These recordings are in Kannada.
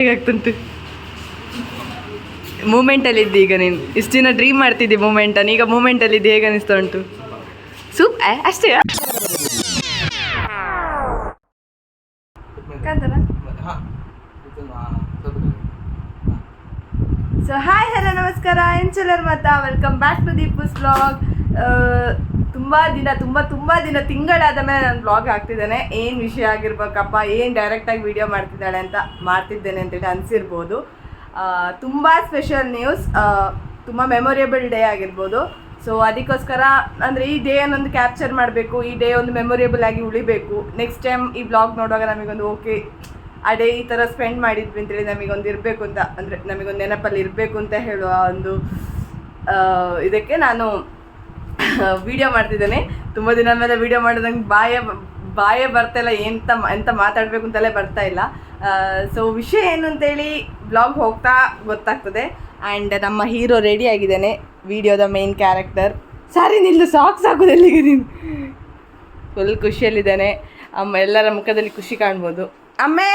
ಹೇಗಾಗ್ತುಂಟು ಮೂಮೆಂಟಲ್ಲಿ ಇದ್ದಿ ಈಗ ನೀನು ಇಷ್ಟು ದಿನ ಡ್ರೀಮ್ ಮಾಡ್ತಿದ್ದಿ ಮೂಮೆಂಟನ್ನು ಈಗ ಮೂಮೆಂಟಲ್ಲಿ ಇದ್ದು ಹೇಗೆ ಅನಿಸ್ತಾ ಉಂಟು ಸೂಪ್ ಅಷ್ಟೇ ಸೊ ಹಾಯ್ ಹಲೋ ನಮಸ್ಕಾರ ಎಂಚಲರ್ ಮತ್ತು ವೆಲ್ಕಮ್ ಬ್ಯಾಕ್ ಟು ದೀಪೂಸ್ ವ್ಲಾಗ್. ತುಂಬ ದಿನ ತಿಂಗಳಾದ ಮೇಲೆ ನಾನು ವ್ಲಾಗ್ ಹಾಕ್ತಿದ್ದೇನೆ. ಏನು ವಿಷಯ ಆಗಿರ್ಬೇಕಪ್ಪ, ಏನು ಡೈರೆಕ್ಟಾಗಿ ವಿಡಿಯೋ ಮಾಡ್ತಿದ್ದೇನೆ ಅಂತೇಳಿ ಅನಿಸಿರ್ಬೋದು. ತುಂಬ ಸ್ಪೆಷಲ್ ನ್ಯೂಸ್, ತುಂಬ ಮೆಮೊರೇಬಲ್ ಡೇ ಆಗಿರ್ಬೋದು. ಸೊ ಅದಕ್ಕೋಸ್ಕರ ಅಂದರೆ ಈ ಡೇ ಒಂದು ಕ್ಯಾಪ್ಚರ್ ಮಾಡಬೇಕು, ಈ ಡೇ ಒಂದು ಮೆಮೊರೇಬಲ್ ಆಗಿ ಉಳಿಬೇಕು. ನೆಕ್ಸ್ಟ್ ಟೈಮ್ ಈ ವ್ಲಾಗ್ ನೋಡುವಾಗ ನಮಗೊಂದು ಓಕೆ ಆ ಡೇ ಈ ಥರ ಸ್ಪೆಂಡ್ ಮಾಡಿದ್ವಿ ಅಂತೇಳಿ ನಮಗೊಂದು ಇರಬೇಕು ಅಂತ, ಅಂದರೆ ನಮಗೊಂದು ನೆನಪಲ್ಲಿ ಇರಬೇಕು ಅಂತ ಹೇಳುವ ಒಂದು ಇದಕ್ಕೆ ನಾನು ವಿಡಿಯೋ ಮಾಡ್ತಿದ್ದೇನೆ. ತುಂಬ ದಿನ ಮೇಲೆ ವಿಡಿಯೋ ಮಾಡಿದಂಗೆ ಬಾಯೇ ಬರ್ತಾಯಿಲ್ಲ, ಎಂತ ಮಾತಾಡಬೇಕು ಅಂತಲೇ ಬರ್ತಾ ಇಲ್ಲ. ಸೊ ವಿಷಯ ಏನು ಅಂತೇಳಿ ಬ್ಲಾಗ್ ಹೋಗ್ತಾ ಗೊತ್ತಾಗ್ತದೆ. ಆ್ಯಂಡ್ ನಮ್ಮ ಹೀರೋ ರೆಡಿ ಆಗಿದ್ದಾನೆ, ವಿಡಿಯೋದ ಮೇನ್ ಕ್ಯಾರೆಕ್ಟರ್. ಸಾರಿ ನಿಲ್ಲು, ಸಾಕ್ಸ್ ಹಾಕೋದೆಲ್ಲಿಗೆ ನೀನು. ಫುಲ್ ಖುಷಿಯಲ್ಲಿದ್ದಾನೆ. ಅಮ್ಮ ಎಲ್ಲರ ಮುಖದಲ್ಲಿ ಖುಷಿ ಕಾಣ್ಬೋದು. ಅಮ್ಮೆ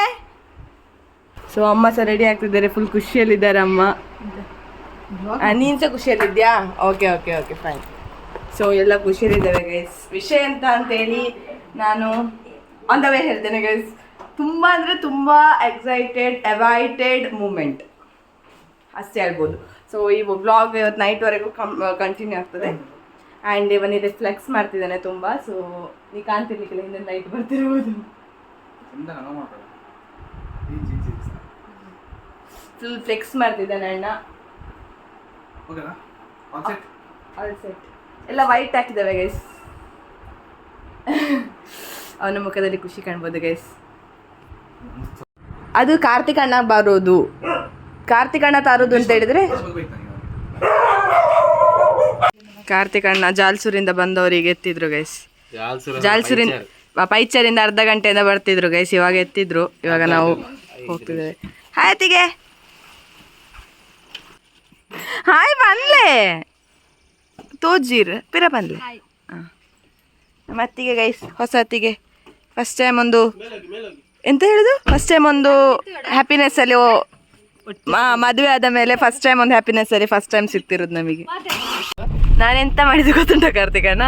ಸೊ ಅಮ್ಮ ಸಹ ರೆಡಿ ಆಗ್ತಿದ್ದಾರೆ, ಫುಲ್ ಖುಷಿಯಲ್ಲಿದ್ದಾರೆ ಅಮ್ಮ. ನೀನು ಸಹ ಖುಷಿಯಲ್ಲಿದ್ಯಾ? Okay okay okay fine. So ಎಲ್ಲ ಖುಷಿಯಲ್ಲಿದ್ದಾವೆ ಗೈಸ್. ವಿಷಯ ಅಂತ ಅಂತೇಳಿ ನಾನು ಆನ್ ದ ವೇ ಹೇಳ್ತೇನೆ ಗೈಸ್. ತುಂಬ ಅಂದರೆ ತುಂಬ ಎಕ್ಸೈಟೆಡ್ ಅವೈಟೆಡ್ ಮೂಮೆಂಟ್ ಅಷ್ಟೇ ಹೇಳ್ಬೋದು. ಸೊ ಈ ವ್ಲಾಗ್ ಇವತ್ತು ನೈಟ್ವರೆಗೂ ಕಂಟಿನ್ಯೂ ಆಗ್ತದೆ. ಆ್ಯಂಡ್ ಇವನಿದೆ ಫ್ಲೆಕ್ಸ್ ಮಾಡ್ತಿದ್ದಾನೆ ತುಂಬ. ಸೊ ನೀ ಕಾಣ್ತಿರ್ಲಿಕ್ಕಿಲ್ಲ, ಹಿಂದೆ ಲೈಟ್ ಬರ್ತಿರ್ಬೋದು. ಫುಲ್ ಫ್ಲೆಕ್ಸ್ ಮಾಡ್ತಿದ್ದಾನೆ ಅಣ್ಣ. ಆಲ್ ಸೆಟ್ ಎಲ್ಲ ವೈಟ್ ಹಾಕಿದ್ದಾವೆ ಗೈಸ್. ಅವನ ಮುಖದಲ್ಲಿ ಖುಷಿ ಕಾಣ್ಬೋದು ಗೈಸ್. ಅದು ಕಾರ್ತಿಕ್ ಅಣ್ಣ ಬರೋದು, ಕಾರ್ತಿಕ್ ಅಣ್ಣ ತರೋದು ಅಂತ ಹೇಳಿದ್ರೆ, ಕಾರ್ತಿಕ್ ಅಣ್ಣ ಜಾಲ್ಸೂರಿಂದ ಬಂದವರಿಗೆ ಎತ್ತಿದ್ರು ಗೈಸ್. ಜಾಲ್ಸೂರಿಂದ ಪೈಚರಿಂದ ಅರ್ಧ ಗಂಟೆಯಿಂದ ಬರ್ತಿದ್ರು ಗೈಸ್. ಇವಾಗ ಎತ್ತಿದ್ರು, ಇವಾಗ ನಾವು ಹೋಗ್ತಿದ್ದೇವೆ. ಹಾಯ್ ಅತ್ತಿಗೆ. ಹಾಯ್ ಬಂದ್ಲೆ ತೋಜೀರ್ ಪಿರ ಬಂದ್ಲೆ. ಹಾಂ ನಮ್ಮ ಅತ್ತಿಗೆ ಗೈಸ್, ಹೊಸ ಅತ್ತಿಗೆ. ಫಸ್ಟ್ ಟೈಮ್ ಒಂದು ಎಂತ ಹೇಳುದು, ಫಸ್ಟ್ ಟೈಮ್ ಒಂದು ಹ್ಯಾಪಿನೆಸ್ಸಲ್ಲಿ, ಮದುವೆ ಆದ ಮೇಲೆ ಫಸ್ಟ್ ಟೈಮ್ ಒಂದು ಹ್ಯಾಪಿನೆಸ್ಸಲ್ಲಿ ಫಸ್ಟ್ ಟೈಮ್ ಸಿಗ್ತಿರೋದು ನಮಗೆ. ನಾನೆಂತ ಮಾಡಿದ್ದು ಗೊತ್ತುಂಟ ಕಾರ್ತಿಕಣ್ಣ,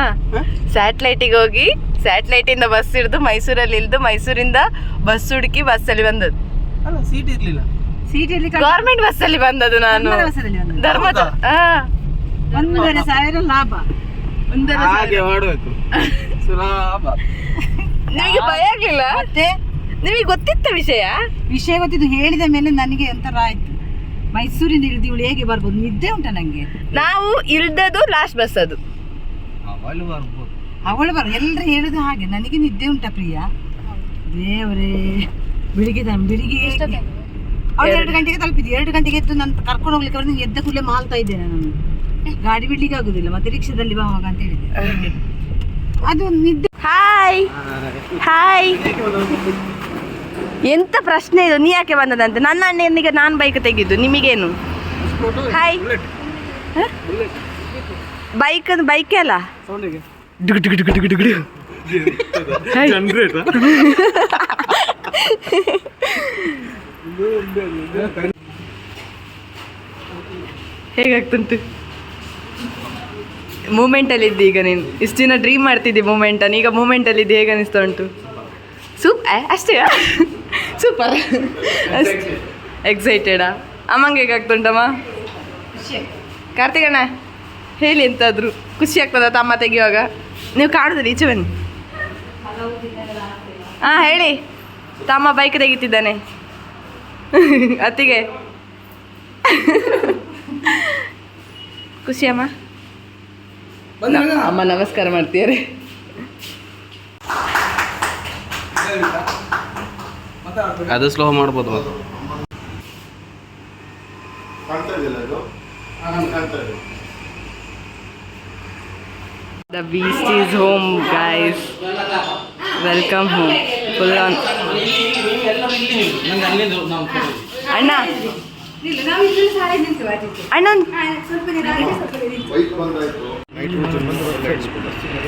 ಸ್ಯಾಟ್ಲೈಟಿಗೆ ಹೋಗಿ ಸ್ಯಾಟ್ಲೈಟಿಂದ ಬಸ್ ಹಿಡಿದು ಮೈಸೂರಲ್ಲಿ ಇಳಿದು ಮೈಸೂರಿಂದ ಬಸ್ ಹುಡುಕಿ ಬಸ್ಸಲ್ಲಿ ಬಂದದ್ದು. ಸೀಟ್ ಇರ್ಲಿಲ್ಲ, ಗೌರ್ಮೆಂಟ್ ಬಸ್ಸಲ್ಲಿ ಬಂದದ್ದು ನಾನು. ಧರ್ಮದ 1,500,000 ಲಾಭ. ನಿಮಗೆ ಭಯ ಆಗ್ಲಿಲ್ಲ? ಮತ್ತೆ ನಿಮಗೆ ಗೊತ್ತಿತ್ತ ವಿಷಯ ಗೊತ್ತಿದ್ದು ಹೇಳಿದ ಮೇಲೆ ನನಗೆ ಒಂಥರ ಆಯ್ತು. ಮೈಸೂರಿಂದ ಇಳಿದು ಇವಳು ಹೇಗೆ ಬರ್ಬೋದು, ನಿದ್ದೆ ಉಂಟ ನಂಗೆ. ನಾವು ಇಳ್ದದ್ದು ಲಾಸ್ಟ್ ಬಸ್ ಅದು. ಅವಳು ಎಲ್ಲರೂ ಹೇಳುದು ಹಾಗೆ, ನನಗೆ ನಿದ್ದೆ ಉಂಟ ಪ್ರಿಯಾ. ದೇವರೇ, ಬೆಳಿಗ್ಗೆ ಅವಳು 2 ಗಂಟೆಗೆ ತಲುಪಿದ್ದು. 2 ಗಂಟೆಗೆ ಎದ್ದು ನಾನು ಕರ್ಕೊಂಡು ಹೋಗ್ಲಿಕ್ಕೆ ಅವ್ರು ಎದ್ದ ಕೂಡಲೇ ಮಾಲ್ತಾ ಇದ್ದೇನೆ. ನಾನು ಗಾಡಿ ಬಿಡ್ಲಿಕ್ಕೆ ಆಗುದಿಲ್ಲ, ಮತ್ತೆ ರಿಕ್ಷಾದಲ್ಲಿ ಬಾವಾಗ ಅಂತ ಹೇಳಿದೆ. ಅದು ನಿದ್ದೆ. Hi hi. ಎಂತ ಪ್ರಶ್ನೆ ಇದು, ನೀ ಯಾಕೆ ಬಂದದಂತೆ? ನನ್ನ ಅಣ್ಣನಿಗೆ ನಾನು ಬೈಕ್ ತೆಗಿದ್ದು, ನಿಮಗೇನು? ಹಾಯ್. ಬೈಕೇ ಅಲ್ಲ, ಹೇಗಾಗ್ತುಂಟು ಮೂಮೆಂಟಲ್ಲಿ ಇದ್ದಿ ಈಗ ನೀನು ಇಷ್ಟು ದಿನ ಡ್ರೀಮ್ ಮಾಡ್ತಿದ್ದಿ ಮೂಮೆಂಟನ್ನು, ಈಗ ಮೂಮೆಂಟಲ್ಲಿ ಇದ್ದು ಹೇಗೆ ಅನಿಸ್ತಾ ಉಂಟು? ಸೂಪ್ ಅಷ್ಟೇ ಸೂಪರ್. ಎಕ್ಸೈಟೆಡಾ? ಅಮ್ಮಂಗೆ ಹೇಗಾಗ್ತುಂಟಮ್ಮ? ಕಾರ್ತಿಕಣ್ಣ ಹೇಳಿ ಎಂತಾದ್ರು. ಖುಷಿ ಆಗ್ತದ ತಮ್ಮ ತೆಗಿಯುವಾಗ? ನೀವು ಕಾಡುದಿಲ್ಲ, ಈಚೆ ಬನ್ನಿ. ಹಾಂ ಹೇಳಿ. ತಮ್ಮ ಬೈಕ್ ತೆಗಿತಿದ್ದಾನೆ ಅತ್ತಿಗೆ. ಖುಷಿ ಅಮ್ಮ? ಅಮ್ಮ ನಮಸ್ಕಾರ ಮಾಡ್ತೀರಿ. ಅದು ಸ್ಲೋ ಮಾಡ್ಬೋದು. The beast is home guys. Welcome home. Full on. ಅಣ್ಣ ಅಣ್ಣ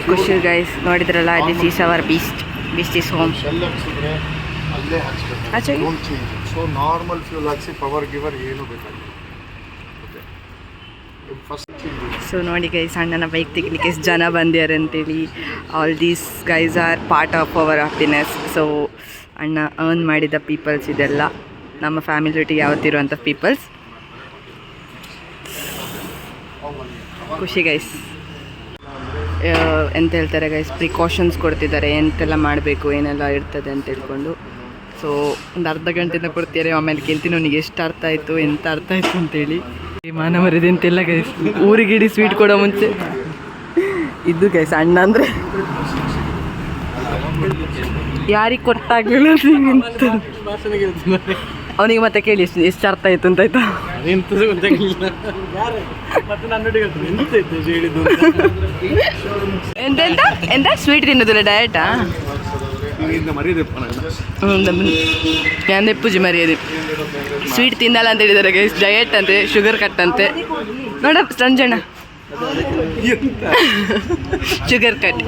ಖುಷಿ ಗೈಸ್, ನೋಡಿದ್ರಲ್ಲ, this is our beast. Beast is home. So normal fuel ಹಾಕ್ಸಿ ಪವರ್ ಗಿವರ್ ಏನು ಬೇಕಾಗಿಲ್ಲ. ಫಸ್ಟ್ ಸೊ ನೋಡಿ ಗೈಸ್, ಅಣ್ಣನ ಬೈಕ್ ತೆಗಿಲಿಕ್ಕೆ ಎಷ್ಟು ಜನ ಬಂದಿದ್ದಾರೆ ಅಂತೇಳಿ. All these guys are part of our happiness. So ಅಣ್ಣ ಅರ್ನ್ ಮಾಡಿದ ಪೀಪಲ್ಸ್ ಇದೆಲ್ಲ, ನಮ್ಮ ಫ್ಯಾಮಿಲಿ ಒಟ್ಟಿಗೆ ಯಾವತ್ತಿರುವಂಥ ಪೀಪಲ್ಸ್. ಖುಷಿ ಗೈಸ್. ಎಂತ ಹೇಳ್ತಾರೆ ಗೈಸ್, ಪ್ರಿಕಾಷನ್ಸ್ ಕೊಡ್ತಿದ್ದಾರೆ, ಎಂತೆಲ್ಲ ಮಾಡಬೇಕು ಏನೆಲ್ಲ ಇರ್ತದೆ ಅಂತ ಹೇಳ್ಕೊಂಡು. ಸೊ ಒಂದು ಅರ್ಧ ಗಂಟೆಯಿಂದ ಕೊಡ್ತಿದ್ದಾರೆ. ಆಮೇಲೆ ಕೇಳ್ತೀನಿ ಅವನಿಗೆ ಎಷ್ಟು ಅರ್ಥ ಆಯಿತು, ಎಂತ ಅರ್ಥ ಆಯಿತು ಅಂತೇಳಿ. ಮಾನ ಮರಿದೆ ಅಂತೆಲ್ಲ ಗೈಸ್, ಊರಿಗಿಡಿ ಸ್ವೀಟ್ ಕೊಡೋ ಮುಂಚೆ ಇದು ಗೈಸ್ ಅಣ್ಣ ಅಂದರೆ ಯಾರಿಗೆ ಕೊಟ್ಟಾಗಲಿಲ್ಲ ಅಂತ ಅವನಿಗೆ ಮತ್ತೆ ಕೇಳಿ ಎಷ್ಟು ಅರ್ಥ ಆಯಿತು ಅಂತ ಆಯ್ತಾ. ಎಂತೆಂತ ಎಂತ ಸ್ವೀಟ್ ತಿನ್ನೋದಿಲ್ಲ ಡಯಟಾ? ನಾನು ಪೂಜೆ ಮರ್ಯಾದೆ ಸ್ವೀಟ್ ತಿನ್ನಲ್ಲ ಅಂತ ಹೇಳಿದ್ದಾರೆ ಗೈಸ್. ಡಯಟ್ ಅಂತೆ, ಶುಗರ್ ಕಟ್ ಅಂತೆ. ನೋಡ ಸಂಜಣ್ಣ ಶುಗರ್ ಕಟ್.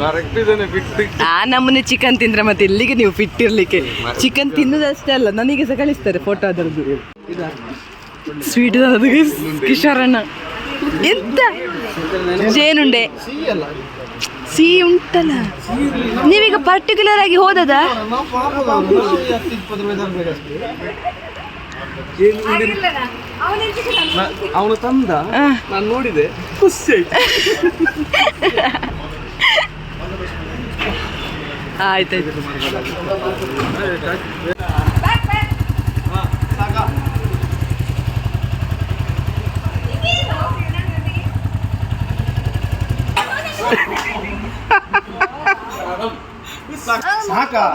ನಮ್ಮನೆ ಚಿಕನ್ ತಿಂದ್ರೆ ಮತ್ತೆ ಇಲ್ಲಿಗೆ ನೀವು ಫಿಟ್ ಇರ್ಲಿಕ್ಕೆ. ಚಿಕನ್ ತಿನ್ನೋದಷ್ಟೇ ಅಲ್ಲ, ನನಗೆ ಸಹ ಕಳಿಸ್ತಾರೆ ಫೋಟೋ ಅದರದ್ದು. ಸ್ವೀಟ್ ಅದು ಗೈಸ್, ಕಿಶೋರಣ್ಣ. ಎಂತ ಜೇನುಂಡೆ ಸಿಹಿ ಉಂಟಲ್ಲ. ನೀವೀಗ ಪರ್ಟಿಕ್ಯುಲರ್ ಆಗಿ ಹೋದದ? ಅವನು ತಂದ, ನಾನು ನೋಡಿದೆ, ಖುಷಿ ಆಯ್ತು. ಆಯ್ತಾಯ್ತು.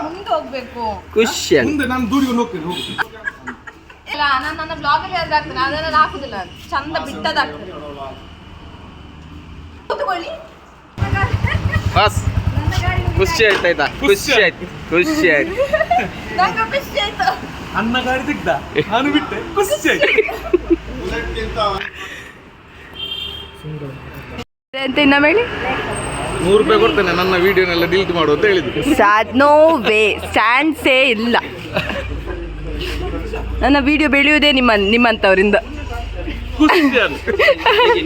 ಮುಂದೆ ಹೋಗ್ಬೇಕು. ಖುಷಿ ನಾನು ದೂರಿಗೆ ಹೋಗ್ತೇನೆ. ಇಲ್ಲ, ನಾನು ನನ್ನ ಬ್ಲಾಗಲ್ಲಿ ಅದಾಗ್ತೇನೆ, ಅದನ್ನೆಲ್ಲ ಹಾಕುದಿಲ್ಲ. ಚಂದ ಬಿಟ್ಟದಾಗ್ತದೆ. ಬಸ್ ಖುಷಿ ಆಯ್ತಾಯ್ತಾ? ಖುಷಿ ಆಯ್ತು, ಖುಷಿ ಆಯ್ತು. ನಂಗೆ ಖುಷಿ ಆಯ್ತು. ಅನ್ನ ಗಾಡಿ ತೆಗ್ದ, ನಾನು ಬಿಟ್ಟೆ, ಖುಷಿ ಆಯ್ತು. ಎಂತ ಇನ್ನ ಮೇಳಿ ₹100 ಕೊಡ್ತೇನೆ ನನ್ನ ವಿಡಿಯೋನೆಲ್ಲ ಡಿಲೀಟ್ ಮಾಡು ಅಂತ ಹೇಳಿದ್ರು. ನೋ ವೇ, ಚಾನ್ಸೇ ಇಲ್ಲ. ನನ್ನ ವಿಡಿಯೋ ಬೆಳೆಯುವುದೇ ನಿಮ್ಮಂಥವರಿಂದ.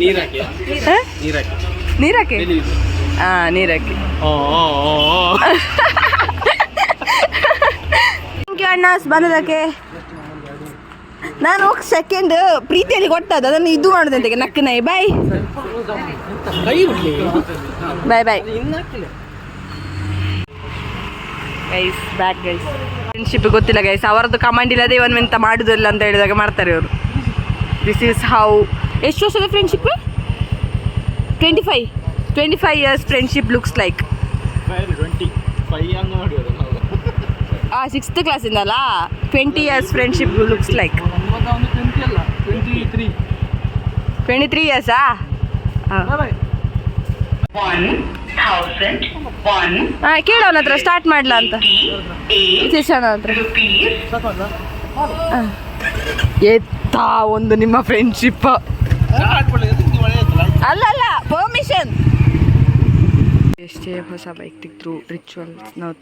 ನೀರಾಕಿ ನೀರಾಕಿ ಹಾಂ, ನೀರಾಕಿ. ಥ್ಯಾಂಕ್ ಯು ಅಣ್ಣ ಬಂದದಕ್ಕೆ. ನಾನು ಸೆಕೆಂಡ್ ಪ್ರೀತಿಯಲ್ಲಿ ಕೊಟ್ಟದ್ದು, ಅದನ್ನು ಇದು ಮಾಡೋದಂತೆ ನಕ್ಕ ನೈ. Bye bye bye guys. Back guys. Friendship ಗೊತ್ತಿಲ್ಲ ಗೈಸ್, ಅವರದ್ದು ಕಮಾಂಡ್ ಇಲ್ಲದೆ ಇವನ್ ಎಂತ ಮಾಡುದಿಲ್ಲ ಅಂತ ಹೇಳಿದಾಗ ಮಾಡ್ತಾರೆ ಅವರು. This is how. ಎಷ್ಟು ವರ್ಷದ friendship? 25 years friendship looks like. 6th ಕ್ಲಾಸಿಂದಲ್ಲ, 20 years friendship looks like. 23 years ಕೇಳು ಅವನ ಹತ್ರ, ಸ್ಟಾರ್ಟ್ ಮಾಡ್ಲಾ ಅಂತ. ಶಿಕ್ಷಣ ಹತ್ರ ಎತ್ತ ಒಂದು ನಿಮ್ಮ ಫ್ರೆಂಡ್ಶಿಪ್ ಅಲ್ಲ ಪರ್ಮಿಷನ್. ಎಷ್ಟೇ ಹೊಸ ಬೈಕ್ ತೆಗೆದ್ರು ರಿಚುವಲ್ಸ್. ನಾವು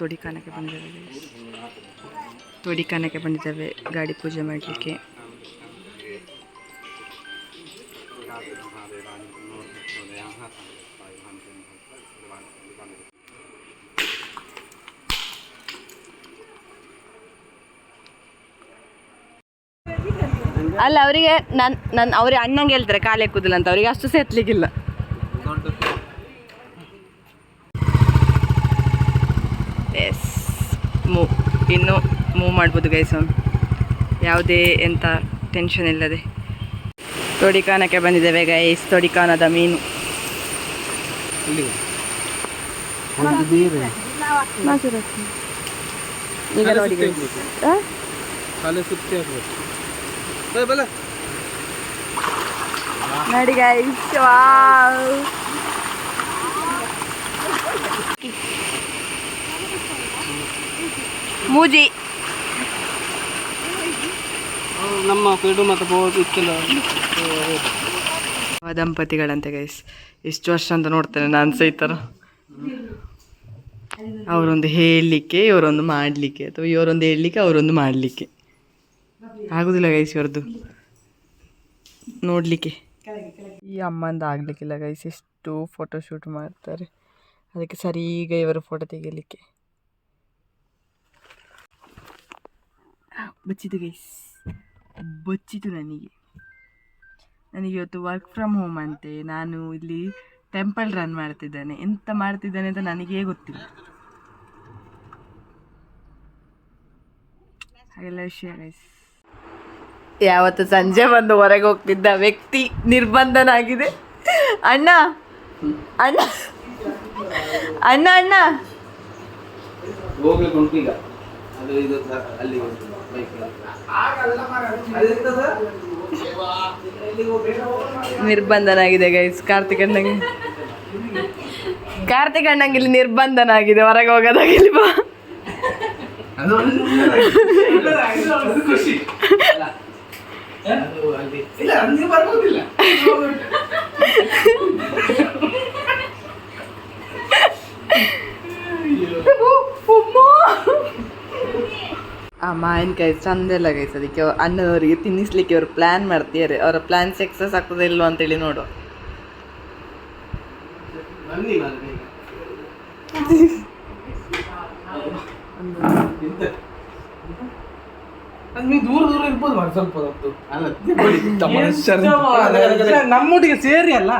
ತೊಡಿಕಾನಕ್ಕೆ ಬಂದಿದ್ದೇವೆ ಗಾಡಿ ಪೂಜೆ ಮಾಡಲಿಕ್ಕೆ. ಅಲ್ಲ, ಅವರಿಗೆ ಅವ್ರಿಗೆ ಅಣ್ಣಂಗೆ ಹೇಳ್ತಾರೆ ಕಾಲು ಎಕ್ಕುದಿಲ್ಲ ಅಂತ, ಅವರಿಗೆ ಅಷ್ಟು ಸಹ ಎತ್ತಲಿಕ್ಕಿಲ್ಲ. ಎಸ್, ಇನ್ನು ಮೂವ್ ಮಾಡ್ಬೋದು ಗೈಸ್. ಯಾವುದೇ ಎಂಥ ಟೆನ್ಷನ್ ಇಲ್ಲದೆ ತೊಡಿಕಾನಕ್ಕೆ ಬಂದಿದ್ದೇವೆ ಗೈಸ್. ತೊಡಿಕಾನದ ಮೀನು ಈಗ ನೋಡಿ ನೋಡಿ ಗೈಸ್. ವಾವ್, ಮೂಜಿ ನಮ್ಮ ಪೇಡು ಮತ್ತು ದಂಪತಿಗಳಂತೆ ಗೈಸ್. ಎಷ್ಟು ವರ್ಷ ಅಂತ ನೋಡ್ತೇನೆ ನಾನು ಸಹ ಈ ಥರ. ಅವರೊಂದು ಹೇಳಲಿಕ್ಕೆ, ಇವರೊಂದು ಮಾಡಲಿಕ್ಕೆ, ಅಥವಾ ಇವರೊಂದು ಹೇಳಲಿಕ್ಕೆ ಅವರೊಂದು ಮಾಡಲಿಕ್ಕೆ. ಆಗೋದಿಲ್ಲ ಗೈಸ್ ಇವ್ರದ್ದು ನೋಡಲಿಕ್ಕೆ. ಈ ಅಮ್ಮಂದು ಆಗಲಿಕ್ಕಿಲ್ಲ ಗೈಸ್, ಎಷ್ಟು ಫೋಟೋಶೂಟ್ ಮಾಡ್ತಾರೆ, ಅದಕ್ಕೆ ಸರಿ ಈಗ ಇವರು ಫೋಟೋ ತೆಗಿಲಿಕ್ಕೆ. ಬಚ್ಚಿತು ಗೈಸ್, ಬಚ್ಚಿತು ನನಗೆ ಇವತ್ತು ವರ್ಕ್ ಫ್ರಮ್ ಹೋಮ್ ಅಂತೆ. ನಾನು ಇಲ್ಲಿ ಟೆಂಪಲ್ ರನ್ ಮಾಡ್ತಿದ್ದೇನೆ. ಎಂತ ಮಾಡ್ತಿದ್ದೇನೆ ಅಂತ ನನಗೇ ಗೊತ್ತಿಲ್ಲ. ಹಾಗೆಲ್ಲ ವಿಷಯ ಗೈಸ್. ಯಾವತ್ತು ಸಂಜೆ ಬಂದು ಹೊರಗೆ ಹೋಗ್ತಿದ್ದ ವ್ಯಕ್ತಿ ನಿರ್ಬಂಧನಾಗಿದೆ. ಅಣ್ಣ ಅಣ್ಣ ಅಣ್ಣ ಅಣ್ಣ ನಿರ್ಬಂಧನಾಗಿದೆ ಗೈಸ್. ಕಾರ್ತಿಕ್ ಅಣ್ಣಂಗೆ ಇಲ್ಲಿ ನಿರ್ಬಂಧನಾಗಿದೆ, ಹೊರಗೆ ಹೋಗೋದಾಗಿಲ್ಲ. ಬಾ ಆ ಮಾವಿನಕಾಯಿ ಚಂದೆಲ್ಲ ಗೈಸ್. ಅದಕ್ಕೆ ಅಣ್ಣನವರಿಗೆ ತಿನ್ನಿಸ್ಲಿಕ್ಕೆ ಅವರು ಪ್ಲ್ಯಾನ್ ಮಾಡ್ತಿದ್ದಾರೆ. ಅವರ ಪ್ಲ್ಯಾನ್ ಸಕ್ಸಸ್ ಆಗ್ತದೆ ಇಲ್ವ ಅಂತೇಳಿ ನೋಡುವ. ದೂರ ದೂರ ಇರ್ಬೋದು ಸ್ವಲ್ಪ ನಮ್ಮೊಟ್ಟಿಗೆ ಸೇರಿ ಅಲ್ಲ.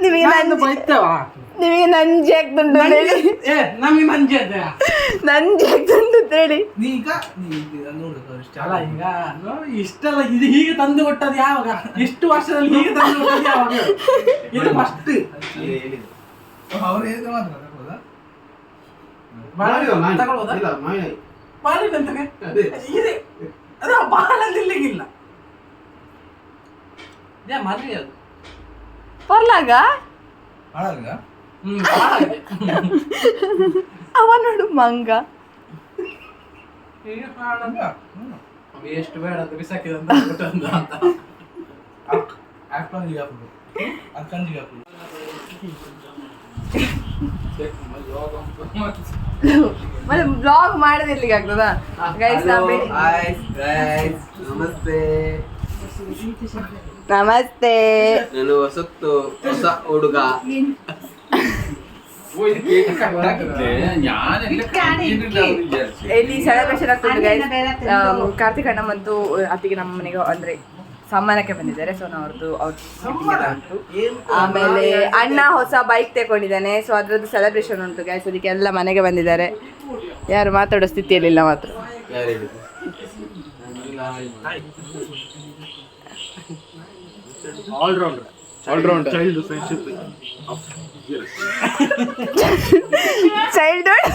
ನಿಮಗೆ ನಂಜೆ ಆಗ್ತುಂಟು ನಮಗೆ ನಂಜೆ ಆಗ್ತುಂಟು ಹೇಳಿ. ಈಗ ಇಷ್ಟಲ್ಲ, ಇದು ಹೀಗೆ ತಂದು ಕೊಟ್ಟದ್ದು ಯಾವಾಗ? ಇಷ್ಟು ವರ್ಷದಲ್ಲಿ ಹೀಗೆ ತಂದು ಕೊಟ್ಟದ್ದು ಯಾವಾಗ? ಇದು ಫಸ್ಟ್ ಬಾಳದಿಲ್ಲಿಗಿಲ್ಲ ಮದ್ವೆ ಅದು ಬರ್ಲಾಗ ಅವ ನೋಡು ಮಂಗ ಎಷ್ಟು ಬೇಡ ಅಂತ ಬಿಸಾಕಿದ ಮತ್ತೆ ಬ್ಲಾಗ್ ಮಾಡದಿರ್ಲಿಕ್ಕೆ ಆಗ್ತದಾ ಗೈಸ್? ನಮಸ್ತೆ ನಮಸ್ತೆ. ನಾನು ಹೊಸ ಹುಡುಗ. ಇಲ್ಲಿ ಸೆಲೆಬ್ರೇಷನ್ ಆಗ್ತದೆ ಗೈಸ್. ಕಾರ್ತಿಕ್ ಅಣ್ಣ ಮತ್ತು ಅತ್ತಿಗೆ ನಮ್ಮ ಮನೆಗೆ ಅಂದ್ರೆ ಸಮ್ಮಾನಕ್ಕೆ ಬಂದಿದ್ದಾರೆ. ಸೊ ಅವ್ರದ್ದು ಉಂಟು. ಆಮೇಲೆ ಅಣ್ಣ ಹೊಸ ಬೈಕ್ ತಗೊಂಡಿದ್ದಾನೆ. ಸೊ ಅದ್ರದ್ದು ಸೆಲೆಬ್ರೇಷನ್ ಉಂಟು ಗೈಸ್. ಅದಕ್ಕೆ ಎಲ್ಲ ಮನೆಗೆ ಬಂದಿದ್ದಾರೆ. ಯಾರು ಮಾತಾಡೋ ಸ್ಥಿತಿಯಲ್ಲಿಲ್ಲ ಮಾತ್ರ. ಚೈಲ್ಡ್ಹುಡ್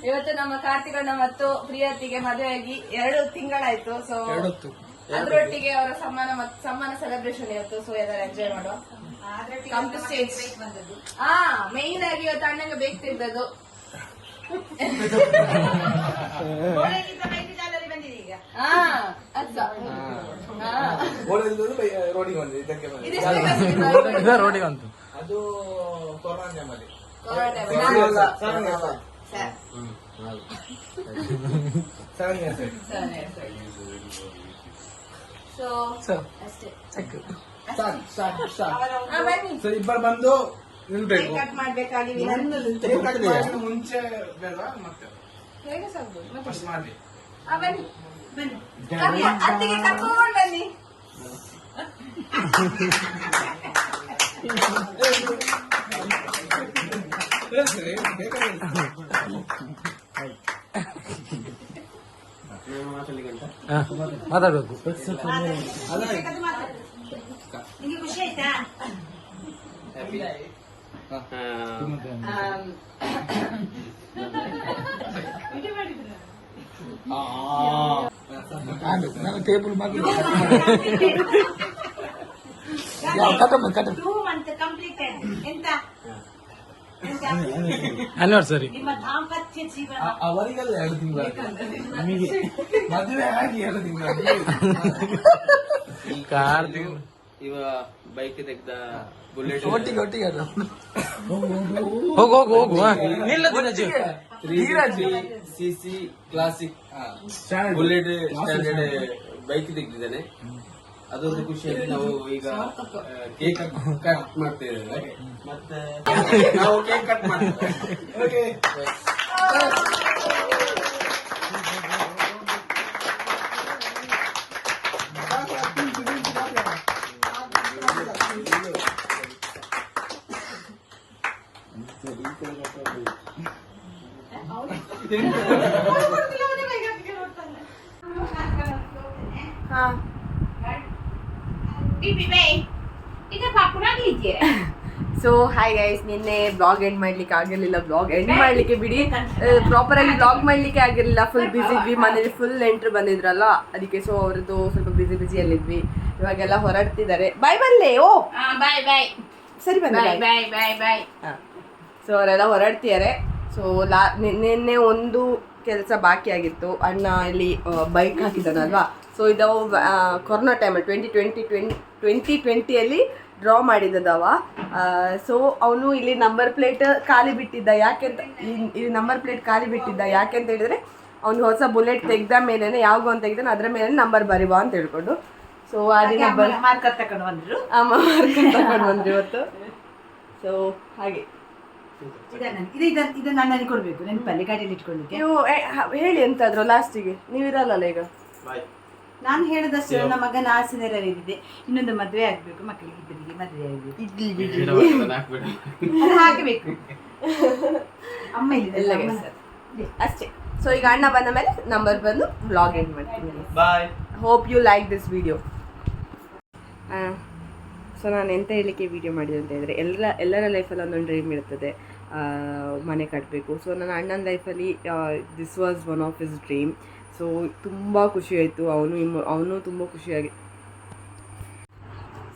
ಇವತ್ತು ನಮ್ಮ ಕಾರ್ತಿಕಣ್ಣ ಮತ್ತು ಪ್ರಿಯತಿಗೆ ಮದುವೆಯಾಗಿ 2 ತಿಂಗಳಾಯ್ತು. ಸೊ ಅದರೊಟ್ಟಿಗೆ ಅವರ ಸಮ್ಮಾನ ಸೆಲೆಬ್ರೇಷನ್ ಇವತ್ತು. ಸೊ ಎಲ್ಲರೂ ಎಂಜಾಯ್ ಮಾಡುವ. ಮೇನ್ ಆಗಿ ಇವತ್ತು ಅಣ್ಣಂಗೆ ಬೇಕ್ತಿದ್ದದು. ರೋಡಿಗೆ ಬಂತು ಅದು ಇಬ್ಬರು ಬಂದು ನಿಲ್ಬೇಕು. ಮುಂಚೆ ಬೇಡ ಮತ್ತೆ ಕರ್ಕೊಂಡು ಬನ್ನಿ. ಮಾತಾಡ್ಬೇಕು. ಖುಷಿ ಆಯ್ತಾ? ಟೇಬಲ್ ಮಾಡಿ 2 months completed. ಎಂತ ಆನಿವರ್ಸರಿ ನಿಮ್ಮ ದಾಂಪತ್ಯ ಜೀವನ ಅವರಿಗೆಲ್ಲ 2 ತಿಂಗಳು ನಮಗೆ ಮದುವೆ ಆಗಿ 2 ತಿಂಗಳು ಕಾರ್ ಇವ ಬೈಕ್ ತೆಗ್ದ ಬುಲೆಟ್ ಒಟ್ಟಿಗೆ ಅದು ಹೋಗು ನಿಲ್ಲ Dheeraj CC classic bullet standard bike ತೆಗ್ದಿದ್ದಾನೆ. ಅದೊಂದು ಖುಷಿಯಾಗಿ ನಾವು ಈಗ ಕೇಕ್ ಕಟ್ ಮಾಡ್ತಿದ್ದೇವೆ. ಮತ್ತೆ ನಾವು ಕೇಕ್ ಕಟ್ ಮಾಡ್ತೇವೆ. ಹಾ ಸೊ ಹಾಯ್ ಗೈಸ್, ನಿನ್ನೆ ಬ್ಲಾಗ್ ಎಂಡ್ ಮಾಡ್ಲಿಕ್ಕೆ ಆಗಿರಲಿಲ್ಲ. ಬ್ಲಾಗ್ ಎಂಡ್ ಮಾಡ್ಲಿಕ್ಕೆ ಬಿಡಿ, ಪ್ರಾಪರಾಗಿ ಬ್ಲಾಗ್ ಮಾಡ್ಲಿಕ್ಕೆ ಆಗಿರಲಿಲ್ಲ. ಫುಲ್ ಬಿಸಿ ಇದ್ವಿ, ಮನೇಲಿ ಫುಲ್ ಎಂಟ್ರು ಬಂದಿದ್ರಲ್ಲ ಅದಕ್ಕೆ. ಸೊ ಅವ್ರದ್ದು ಸ್ವಲ್ಪ ಬಿಸಿಯಲ್ಲಿದ್ವಿ. ಇವಾಗೆಲ್ಲ ಹೊರಡ್ತಿದ್ದಾರೆ. ಬಾಯ್ ಬನ್ನಿ. ಓ ಬಾಯ್ ಬಾಯ್ ಸರಿ ಬನ್ನಿ. ಬಾಯ್ ಬಾಯ್ ಬಾಯ್ ಬಾಯ್. ಸೊ ಅವರೆಲ್ಲ ಹೊರಡ್ತಿದ್ದಾರೆ. ಸೊ ನಿನ್ನೆ ಒಂದು ಕೆಲಸ ಬಾಕಿ ಆಗಿತ್ತು. ಅಣ್ಣ ಇಲ್ಲಿ ಬೈಕ್ ಹಾಕಿದ್ದಾನಲ್ವಾ. ಸೊ ಇದು ಕೊರೋನಾ ಟೈಮಲ್ಲಿ 2020 ಡ್ರಾ ಮಾಡಿದ್ದವ. ಸೊ ಅವನು ಇಲ್ಲಿ ನಂಬರ್ ಪ್ಲೇಟ್ ಖಾಲಿ ಬಿಟ್ಟಿದ್ದ. ಯಾಕೆಂತ ಈ ನಂಬರ್ ಪ್ಲೇಟ್ ಖಾಲಿ ಬಿಟ್ಟಿದ್ದ ಯಾಕೆಂತ ಹೇಳಿದ್ರೆ ಅವ್ನು ಹೊಸ ಬುಲೆಟ್ ತೆಗ್ದ ಮೇಲೆ ಯಾವಾಗ ಅಂತ ತೆಗ್ದಾನೆ ಅದರ ಮೇಲೆ ನಂಬರ್ ಬರಿವ ಅಂತ ಹೇಳ್ಕೊಂಡು. ಸೊ ಆ ದಿನ ಮಾರ್ಕರ್ ತಕೊಂಡು ಬಂದ್ರು. ಮಾರ್ಕರ್ ತಗೊಂಡು ಬಂದ್ರಿ ಇವತ್ತು. ಸೊ ಹಾಗೆ ಇದನ್ನ ಅಣ್ಣನಿಗೆ ಕೊಡ್ಬೇಕು, ನೆನಪಲ್ಲಿ ಗಾಡಿಯಲ್ಲಿ ಇಟ್ಕೊಳ್ಳಿಕ್ಕೆ. ನೀವು ಹೇಳಿ ಎಂತಾದ್ರು ಲಾಸ್ಟಿಗೆ. ನೀವಿರಲ್ಲ ಈಗ. ನಾನು ಹೇಳಿದಷ್ಟು ನನ್ನ ಮಗನ ಆಸೆ ನೆರವೇರಿದೆ. ಇನ್ನೊಂದು ಮದುವೆ ಆಗ್ಬೇಕು, ಮಕ್ಕಳಿಗೆ ಇಬ್ಬರಿಗೆ ಮದುವೆ ಆಗ್ಬೇಕು, ಅದು ಹಾಕಬೇಕು. ಅಮ್ಮ ಎಲ್ಲ ಇಲ್ಲ ಅಷ್ಟೇ. ಸೊ ಈಗ ಅಣ್ಣ ಬಂದ ಮೇಲೆ ನಂಬರ್ ಬಂದು ಬ್ಲಾಗ್ ಎಂಡ್ ಮಾಡ್ತೀನಿ. Bye. Hope you like this video. So ನಾನು ಎಂತ ಹೇಳಲಿಕ್ಕೆ ವಿಡಿಯೋ ಮಾಡಿದೆ ಅಂತ ಹೇಳಿದ್ರೆ, ಎಲ್ಲರ ಲೈಫಲ್ಲಿ ಒಂದೊಂದು ಡ್ರೀಮ್ ಇರ್ತದೆ, ಮನೆ ಕಟ್ಟಬೇಕು. ಸೊ ನನ್ನ ಅಣ್ಣನ ಲೈಫಲ್ಲಿ this was one of his dream. So ತುಂಬ ಖುಷಿ ಆಯಿತು. ಅವನು ತುಂಬ ಖುಷಿಯಾಗಿ.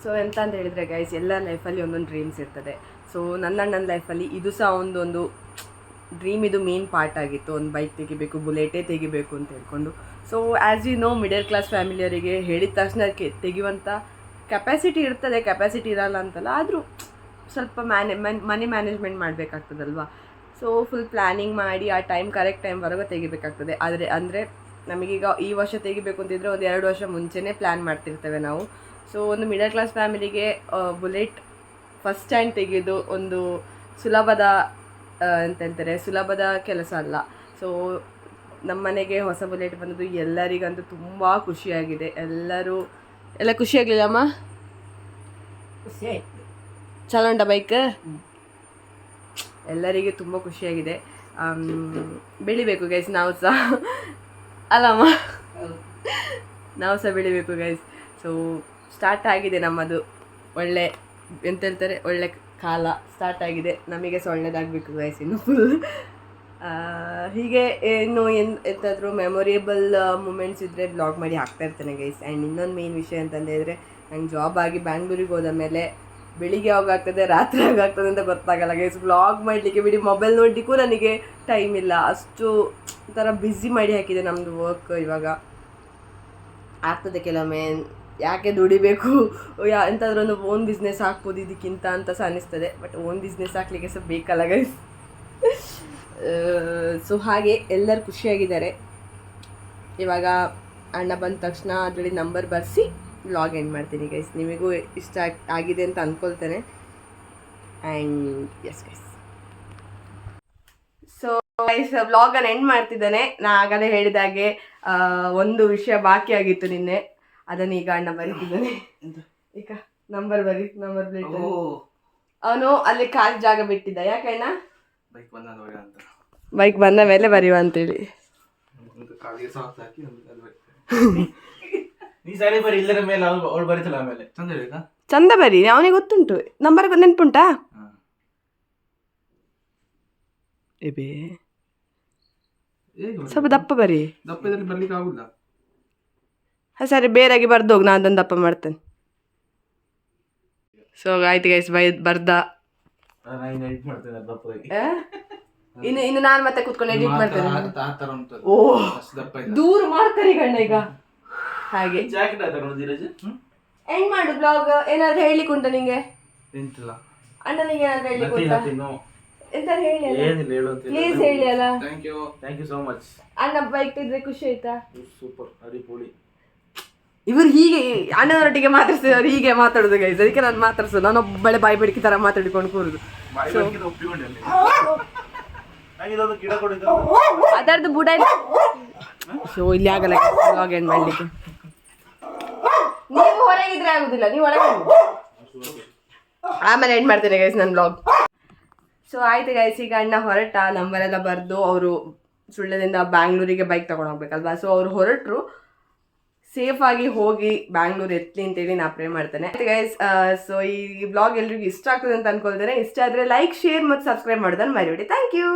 ಸೊ ಎಂತ ಅಂತ ಹೇಳಿದರೆ ಗೈಸ್, ಎಲ್ಲ ಲೈಫಲ್ಲಿ ಒಂದೊಂದು ಡ್ರೀಮ್ಸ್ ಇರ್ತದೆ. ಸೊ ನನ್ನ ಅಣ್ಣನ ಲೈಫಲ್ಲಿ ಇದು ಸಹ ಒಂದು ಡ್ರೀಮ್, ಇದು ಮೇನ್ ಪಾರ್ಟ್ ಆಗಿತ್ತು. ಒಂದು ಬೈಕ್ ತೆಗಿಬೇಕು, ಬುಲೆಟೇ ತೆಗಿಬೇಕು ಅಂತ ಹೇಳ್ಕೊಂಡು. So as you know, middle class ಫ್ಯಾಮಿಲಿಯವರಿಗೆ ಹೇಳಿದ ತಕ್ಷಣ ತೆಗೆಯುವಂಥ ಕೆಪಾಸಿಟಿ ಇರ್ತದೆ, ಕೆಪಾಸಿಟಿ ಇರಲ್ಲ ಅಂತಲ್ಲ, ಆದರೂ ಸ್ವಲ್ಪ ಮನಿ ಮ್ಯಾನೇಜ್ಮೆಂಟ್ ಮಾಡಬೇಕಾಗ್ತದಲ್ವ. ಸೊ ಫುಲ್ ಪ್ಲ್ಯಾನಿಂಗ್ ಮಾಡಿ ಆ ಕರೆಕ್ಟ್ ಟೈಮ್ವರೆಗೂ ತೆಗಿಬೇಕಾಗ್ತದೆ. ಅಂದರೆ ನಮಗೀಗ ಈ ವರ್ಷ ತೆಗಿಬೇಕು ಅಂತಿದ್ರೆ ಒಂದು 2 ವರ್ಷ ಮುಂಚೆನೇ ಪ್ಲ್ಯಾನ್ ಮಾಡ್ತಿರ್ತೇವೆ ನಾವು. ಸೊ ಒಂದು ಮಿಡಲ್ ಕ್ಲಾಸ್ ಫ್ಯಾಮಿಲಿಗೆ ಬುಲೆಟ್ ಫಸ್ಟ್ ಹ್ಯಾಂಡ್ ತೆಗೆಯೋದು ಒಂದು ಸುಲಭದ ಕೆಲಸ ಅಲ್ಲ. ಸೊ ನಮ್ಮ ಮನೆಗೆ ಹೊಸ ಬುಲೆಟ್ ಬಂದದ್ದು ಎಲ್ಲರಿಗಂತೂ ತುಂಬ ಖುಷಿಯಾಗಿದೆ. ಎಲ್ಲ ಖುಷಿಯಾಗಲಿಲ್ಲಮ್ಮ? ಖುಷಿ ಆಯ್ತು. ಚಲೋ ಉಂಟ ಬೈಕ್? ಎಲ್ಲರಿಗೆ ತುಂಬ ಖುಷಿಯಾಗಿದೆ. ಬೆಳಿಬೇಕು ಗೈಸ್ ನಾವು ಸಹ, ಅಲ್ಲಮ್ಮ? ನಾವು ಸಹ ಬೆಳಿಬೇಕು ಗೈಸ್. ಸೊ ಸ್ಟಾರ್ಟ್ ಆಗಿದೆ ನಮ್ಮದು ಒಳ್ಳೆ ಒಳ್ಳೆ ಕಾಲ ಸ್ಟಾರ್ಟ್ ಆಗಿದೆ. ನಮಗೆ ಸಹ ಒಳ್ಳೆಯದಾಗಬೇಕು ಗೈಸ್ ಇನ್ನು ಫುಲ್. ಹೀಗೆ ಇನ್ನು ಎಂತಾದರೂ ಮೆಮೊರೇಬಲ್ ಮೂಮೆಂಟ್ಸ್ ಇದ್ದರೆ ಬ್ಲಾಗ್ ಮಾಡಿ ಹಾಕ್ತಾ ಇರ್ತೇನೆ ಗೈಸ್. ಆ್ಯಂಡ್ ಇನ್ನೊಂದು ಮೇನ್ ವಿಷಯ ಅಂತಂದೇಳಿದರೆ, ನಂಗೆ ಜಾಬ್ ಆಗಿ ಬ್ಯಾಂಗ್ಳೂರಿಗೆ ಹೋದ ಮೇಲೆ ಬೆಳಿಗ್ಗೆ ಯಾವಾಗಾಗ್ತದೆ ರಾತ್ರಿ ಯಾವಾಗ್ತದೆ ಅಂತ ಗೊತ್ತಾಗಲ್ಲ ಗೈಸ್. ಬ್ಲಾಗ್ ಮಾಡಲಿಕ್ಕೆ ಬಿಡಿ, ಮೊಬೈಲ್ ನೋಡಲಿಕ್ಕೂ ನನಗೆ ಟೈಮ್ ಇಲ್ಲ. ಅಷ್ಟು ಥರ ಬ್ಯುಸಿ ಮಾಡಿ ಹಾಕಿದೆ ನಮ್ಮದು ವರ್ಕ್. ಇವಾಗ ಆಗ್ತದೆ ಕೆಲವೊಮ್ಮೆ, ಯಾಕೆ ದುಡಿಬೇಕು, ಎಂತಾದ್ರೂ ಒಂದು ಓನ್ ಬಿಸ್ನೆಸ್ ಹಾಕ್ಬೋದು ಇದಕ್ಕಿಂತ ಅಂತ ಸಹ ಅನ್ನಿಸ್ತದೆ. ಬಟ್ ಓನ್ ಬಿಸ್ನೆಸ್ ಹಾಕಲಿಕ್ಕೆ ಸಹ ಬೇಕಲ್ಲ ಗೈಸ್. ಸೊ ಹಾಗೆ ಎಲ್ಲರೂ ಖುಷಿಯಾಗಿದ್ದಾರೆ. ಇವಾಗ ಅಣ್ಣ ಬಂದ ತಕ್ಷಣ ಅದರಲ್ಲಿ ನಂಬರ್ ಬರೆಸಿ ವ್ಲಾಗ್ ಎಂಡ್ ಮಾಡ್ತೀನಿ ಗೈಸ್. ನಿಮಗೂ ಇಷ್ಟ ಆಗಿದೆ ಅಂತ ಅಂದ್ಕೊಳ್ತೇನೆ. And yes guys, so guys ವ್ಲಾಗನ್ನು ಎಂಡ್ ಮಾಡ್ತಿದ್ದಾನೆ. ನಾ ಆಗಲೇ ಹೇಳಿದಾಗೆ ಒಂದು ವಿಷಯ ಬಾಕಿ ಆಗಿತ್ತು ನಿನ್ನೆ, ಅದನ್ನು ಈಗ ಅಣ್ಣ ಬರೀತಿದ್ದಾನೆ. ಈಗ ನಂಬರ್ ಪ್ಲೇಟ್ ಅವನು ಅಲ್ಲಿ ಖಾಲಿ ಜಾಗ ಬಿಟ್ಟಿದ್ದ. ಯಾಕಣ್ಣ? ಬೈಕ್ ಬಂದ ಮೇಲೆ ಬರೆಯುವ ಅಂತೇಳಿ. ಚಂದ ಬರಿ, ಅವನಿಗೆ ಗೊತ್ತುಂಟು. ನಂಬರ್ ನೆನ್ಪುಂಟಾ? ಸ್ವಲ್ಪ ದಪ್ಪ ಬರಿ. ದಪ್ಪದಲ್ಲಿ ಬರ್ಲಿಕ್ಕೆ ಆಗುಲ್ಲ. ಸರಿ, ಬೇರಾಗಿ ಬರ್ದು ಹೋಗಿ, ನಾನು ಅದನ್ನು ದಪ್ಪ ಮಾಡ್ತೇನೆ. ಸೊ ಆಯ್ತು ಗೈಸ್, ಬರ್ದ ನಾನು ಎಡಿಟ್ ಮಾಡ್ತೇನೆ ದಪ್ಪದಾಗಿ. ಇನ್ನು ನಾನು ಮತ್ತೆ ಕುತ್ಕೊಂಡು ಎಡಿಟ್ ಮಾಡ್ತೇನೆ. ಆ ತರ ಉಂಟು ಅದು. ಓ ಅಷ್ಟು ದಪ್ಪ ಇಲ್ಲ. ದೂರ ಮಾಡ್ತಾರೆ ಗಣ್ಣ ಈಗ ಹಾಗೆ. ಜಾಕೆಟ್ ಆಯ್ತಾ ನೋಡಿ ಧೀರಜ್? ಎಂಡ್ ಮಾಡು ಬ್ಲಾಗ್. ಏನಾದ್ರು ಹೇಳಲಿಕ್ಕೆ ಉಂಟಾ ನಿಂಗೆ? ಎಂತಿಲ್ಲ. ಅಣ್ಣನಿಗೆ ಏನಾದ್ರು ಹೇಳಲಿಕ್ಕೆ ಉಂಟಾ? ಎಂತಾರು ಹೇಳಿ ಅಲ್ಲ, ಏನಿಲ್ಲ ಹೇಳುವಂತ. ಪ್ಲೀಸ್ ಹೇಳಿ ಅಲ್ಲ. Thank you so much. ಅಣ್ಣ ಬೈಕ್ ಇದ್ರೆ ಖುಷಿ ಆಯ್ತಾ? ಸೂಪರ್ ಅಡಿಪೊಳಿ. ಇವರು ಹೀಗೆ ಅಣ್ಣನೊಟ್ಟಿಗೆ ಮಾತಾಡ್ಸಿದವರು ಹೀಗೆ ಮಾತಾಡೋದು ಗೈಸ್. ಅದಕ್ಕೆ ನಾನು ಮಾತಾಡ್ಸೋದು, ನಾನು ಒಬ್ಬಳೆ ಬಾಯಿ ಬಡಿಕೆ ತರ ಮಾತಾಡಿಕೊಂಡು ಕೂರುದು. ಅದರದ್ದು ಬುಡ ಸೊ ಇಲ್ಲಿ ಆಗಲ್ಲ ಬ್ಲಾಗ್ ಎಂಡ್ ಮಾಡ್ಲಿಕ್ಕೆ. ನೀವು ಹೊರಗಿದ್ರೆ ಆಗುದಿಲ್ಲ, ನೀವು ಒಳಗೆ ಆಮೇಲೆ ಎಂಡ್ ಮಾಡ್ತೇನೆ ಗೈಸ್ ನನ್ನ ಬ್ಲಾಗ್. ಸೊ ಆಯ್ತು ಗೈಸ್, ಈಗ ಅಣ್ಣ ಹೊರಟ. ನಂಬರೆಲ್ಲ ಬರೆದು ಅವರು ಸುಳ್ಳ್ಯದಿಂದ ಬ್ಯಾಂಗ್ಳೂರಿಗೆ ಬೈಕ್ ತಗೊಂಡು ಹೋಗ್ಬೇಕಲ್ವಾ. ಸೊ ಅವ್ರು ಹೊರಟರು. ಸೇಫ್ ಆಗಿ ಹೋಗಿ ಬ್ಯಾಂಗ್ಳೂರ್ ಎತ್ತಲಿ ಅಂತೇಳಿ ನಾ ಪ್ರೇ ಮಾಡ್ತೇನೆ. ಗೈಸ್, ಸೊ ಈ ಬ್ಲಾಗ್ ಎಲ್ರಿಗೂ ಇಷ್ಟ ಆಗ್ತದೆ ಅಂತ ಅನ್ಕೊಳ್ತೇನೆ. ಇಷ್ಟ ಆದರೆ ಲೈಕ್, ಶೇರ್ ಮತ್ತು ಸಬ್ಸ್ಕ್ರೈಬ್ ಮಾಡೋದನ್ನು ಮರಿಬೇಡಿ. Thank you.